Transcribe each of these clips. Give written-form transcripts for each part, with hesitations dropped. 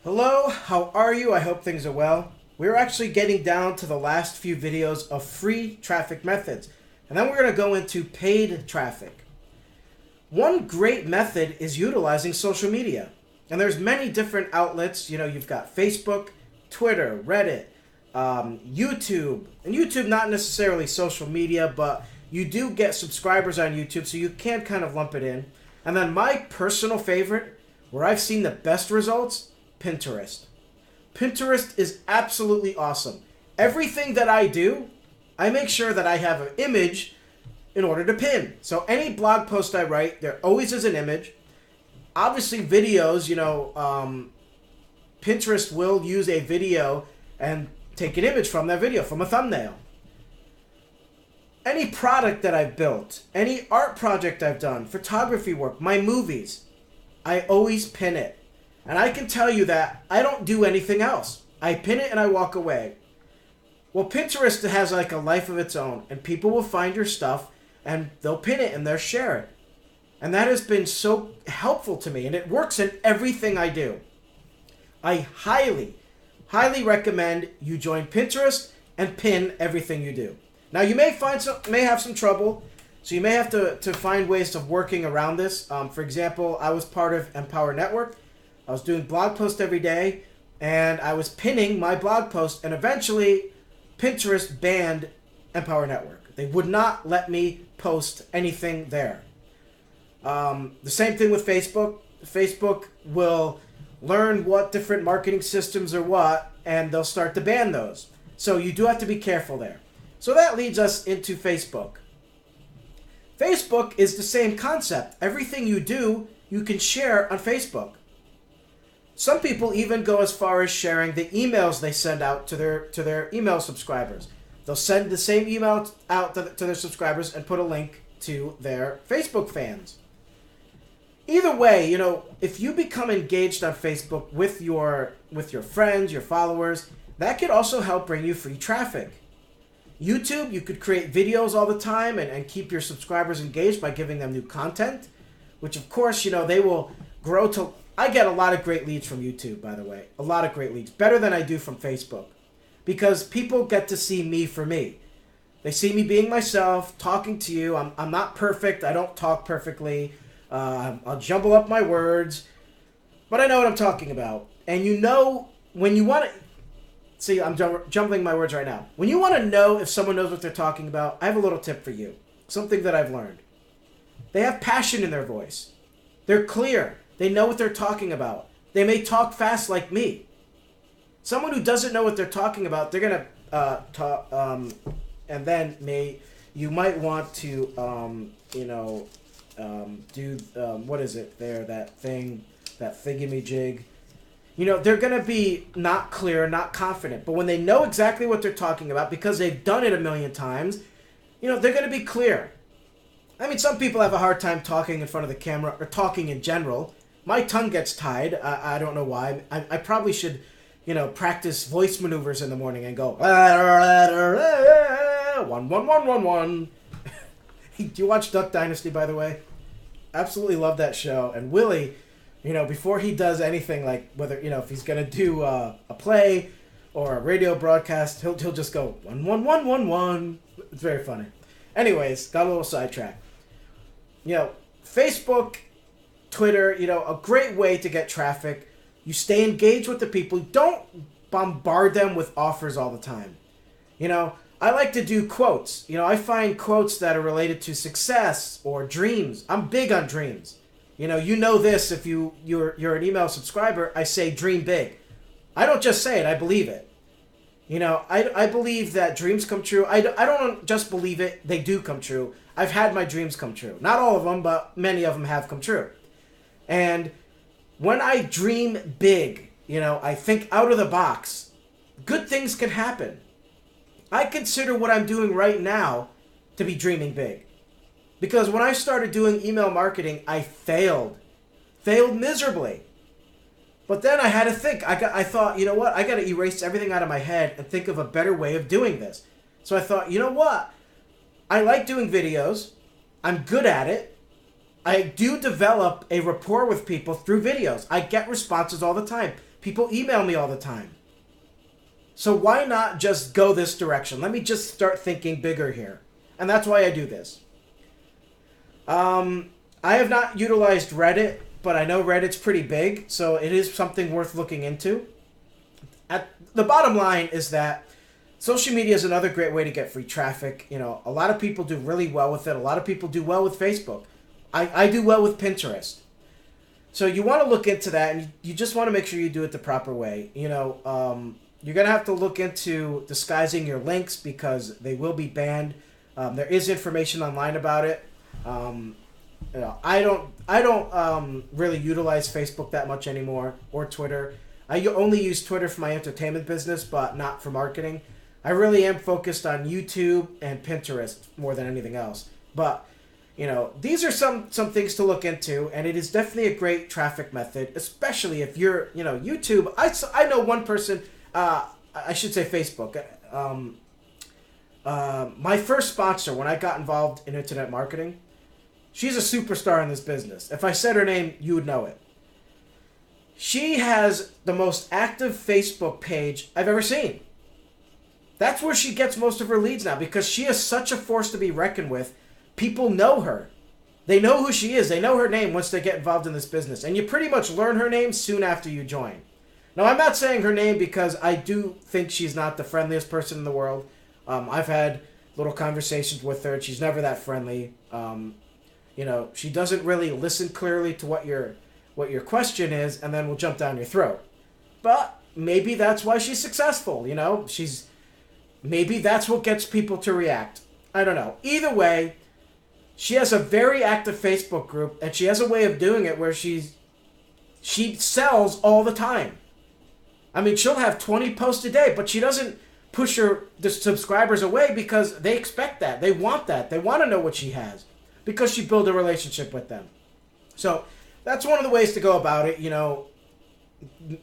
Hello, how are you? I hope things are well. We're actually getting down to the last few videos of free traffic methods, and then we're going to go into paid traffic. One great method is utilizing social media, and there's many different outlets. You've got Facebook, Twitter, Reddit, YouTube, and YouTube not necessarily social media, but you do get subscribers on YouTube, so you can kind of lump it in. And then my personal favorite, where I've seen the best results, Pinterest. Pinterest is absolutely awesome. Everything that I do, I make sure that I have an image in order to pin. So any blog post I write, there always is an image. Obviously videos, Pinterest will use a video and take an image from that video, from a thumbnail. Any product that I've built, any art project I've done, photography work, my movies, I always pin it. And I can tell you that I don't do anything else. I pin it and I walk away. Well, Pinterest has like a life of its own, and people will find your stuff and they'll pin it and they'll share it. And that has been so helpful to me, and it works in everything I do. I highly, highly recommend you join Pinterest and pin everything you do. Now you may have some trouble, so you may have to find ways of working around this. For example, I was part of Empower Network. I was doing blog posts every day, and I was pinning my blog post, and eventually Pinterest banned Empower Network. They would not let me post anything there. The same thing with Facebook. Facebook will learn what different marketing systems are what, and they'll start to ban those. So you do have to be careful there. So that leads us into Facebook. Facebook is the same concept. Everything you do, you can share on Facebook. Some people even go as far as sharing the emails they send out to their email subscribers. They'll send the same email out to their subscribers and put a link to their Facebook fans. Either way, if you become engaged on Facebook with your friends, your followers, that could also help bring you free traffic. YouTube, you could create videos all the time and keep your subscribers engaged by giving them new content, which of course, they will grow to... I get a lot of great leads from YouTube, by the way. A lot of great leads. Better than I do from Facebook. Because people get to see me for me. They see me being myself, talking to you. I'm not perfect. I don't talk perfectly. I'll jumble up my words. But I know what I'm talking about. And when you want to... See, I'm jumbling my words right now. When you want to know if someone knows what they're talking about, I have a little tip for you. Something that I've learned. They have passion in their voice. They're clear. They know what they're talking about. They may talk fast like me. Someone who doesn't know what they're talking about, they're going to talk, and then you might want to, do, what is it there, that thingamajig. They're going to be not clear, not confident. But when they know exactly what they're talking about, because they've done it a million times, they're going to be clear. I mean, some people have a hard time talking in front of the camera or talking in general. My tongue gets tied. I don't know why. I probably should, practice voice maneuvers in the morning and go, 11111. Do you watch Duck Dynasty, by the way? Absolutely love that show. And Willie, before he does anything, like whether, if he's going to do a play or a radio broadcast, he'll just go 11111. It's very funny. Anyways, got a little sidetracked. Facebook, Twitter, a great way to get traffic. You stay engaged with the people. Don't bombard them with offers all the time. I like to do quotes. I find quotes that are related to success or dreams. I'm big on dreams. You know this if you're an email subscriber. I say dream big. I don't just say it. I believe it. I believe that dreams come true. I don't just believe it. They do come true. I've had my dreams come true. Not all of them, but many of them have come true. And when I dream big, I think out of the box, good things can happen. I consider what I'm doing right now to be dreaming big. Because when I started doing email marketing, I failed miserably. But then I had to think. I thought, you know what? I got to erase everything out of my head and think of a better way of doing this. So I thought, you know what? I like doing videos. I'm good at it. I do develop a rapport with people through videos. I get responses all the time. People email me all the time. So why not just go this direction? Let me just start thinking bigger here. And that's why I do this. I have not utilized Reddit, but I know Reddit's pretty big, so it is something worth looking into. The bottom line is that social media is another great way to get free traffic. You know, a lot of people do really well with it. A lot of people do well with Facebook. I do well with Pinterest. So you want to look into that, and you just want to make sure you do it the proper way. You know, you're going to have to look into disguising your links because they will be banned. There is information online about it. You know, I don't really utilize Facebook that much anymore, or Twitter. I only use Twitter for my entertainment business, but not for marketing. I really am focused on YouTube and Pinterest more than anything else. But, you know, these are some things to look into, and it is definitely a great traffic method, especially if you're, you know, YouTube. I know one person, I should say Facebook. My first sponsor, when I got involved in internet marketing, she's a superstar in this business. If I said her name, you would know it. She has the most active Facebook page I've ever seen. That's where she gets most of her leads now because she is such a force to be reckoned with. People know her. They know who she is. They know her name once they get involved in this business. And you pretty much learn her name soon after you join. Now, I'm not saying her name because I do think she's not the friendliest person in the world. I've had little conversations with her. She's never that friendly. You know, she doesn't really listen clearly to what your question is, and then will jump down your throat. But maybe that's why she's successful. You know, maybe that's what gets people to react. I don't know. Either way, she has a very active Facebook group, and she has a way of doing it where she sells all the time. I mean, she'll have 20 posts a day, but she doesn't push the subscribers away because they expect that. They want that. They want to know what she has because she built a relationship with them. So that's one of the ways to go about it. You know,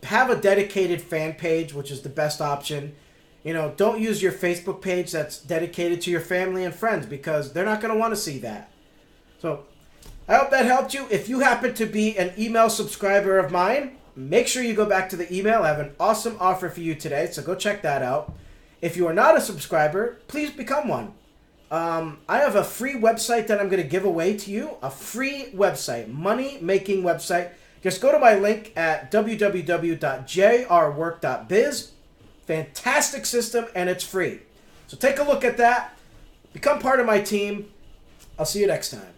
have a dedicated fan page, which is the best option. You know, don't use your Facebook page that's dedicated to your family and friends because they're not going to want to see that. So I hope that helped you. If you happen to be an email subscriber of mine, make sure you go back to the email. I have an awesome offer for you today, so go check that out. If you are not a subscriber, please become one. I have a free website that I'm going to give away to you. A free website, money-making website. Just go to my link at www.jrwork.biz. Fantastic system, and it's free. So take a look at that. Become part of my team. I'll see you next time.